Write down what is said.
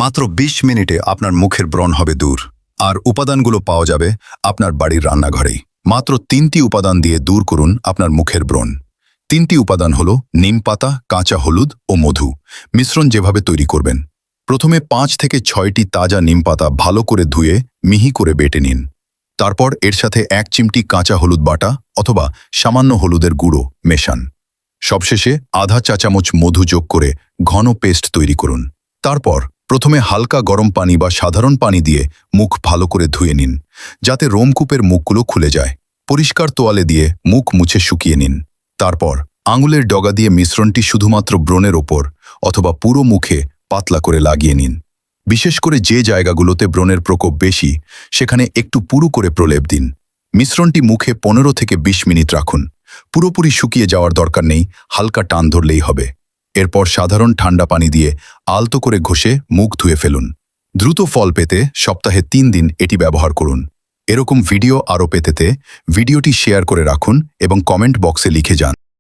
মাত্র ২০ মিনিটে আপনার মুখের ব্রণ হবে দূর। আর উপাদানগুলো পাওয়া যাবে আপনার বাড়ির রান্নাঘরেই। মাত্র ৩টি উপাদান দিয়ে দূর করুন আপনার মুখের ব্রণ। ৩টি উপাদান হল নিম পাতা, কাঁচা হলুদ ও মধু। মিশ্রণ যেভাবে তৈরি করবেন, প্রথমে ৫ থেকে ৬টি তাজা নিম পাতা ভালো করে ধুয়ে মিহি করে বেটে নিন। তারপর এর সাথে ১ চিমটি কাঁচা হলুদ বাটা অথবা সামান্য হলুদের গুঁড়ো মেশান। সবশেষে আধা চা চামচ মধু যোগ করে ঘন পেস্ট তৈরি করুন। তারপর প্রথমে হালকা গরম পানি বা সাধারণ পানি দিয়ে মুখ ভালো করে ধুয়ে নিন, যাতে রোমকূপের মুখগুলো খুলে যায়। পরিষ্কার তোয়ালে দিয়ে মুখ মুছে শুকিয়ে নিন। তারপর আঙুলের ডগা দিয়ে মিশ্রণটি শুধুমাত্র ব্রণের ওপর অথবা পুরো মুখে পাতলা করে লাগিয়ে নিন। বিশেষ করে যে জায়গাগুলোতে ব্রণের প্রকোপ বেশি, সেখানে একটু পুরু করে প্রলেপ দিন। মিশ্রণটি মুখে ১৫ থেকে ২০ মিনিট রাখুন। পুরোপুরি শুকিয়ে যাওয়ার দরকার নেই, হালকা টান ধরলেই হবে। এরপর সাধারণ ঠান্ডা পানি দিয়ে আলতো করে ঘষে মুখ ধুয়ে ফেলুন। দ্রুত ফল পেতে সপ্তাহে ৩ দিন এটি ব্যবহার করুন। এরকম ভিডিও আরও পেতে ভিডিওটি শেয়ার করে রাখুন এবং কমেন্ট বক্সে লিখে যান।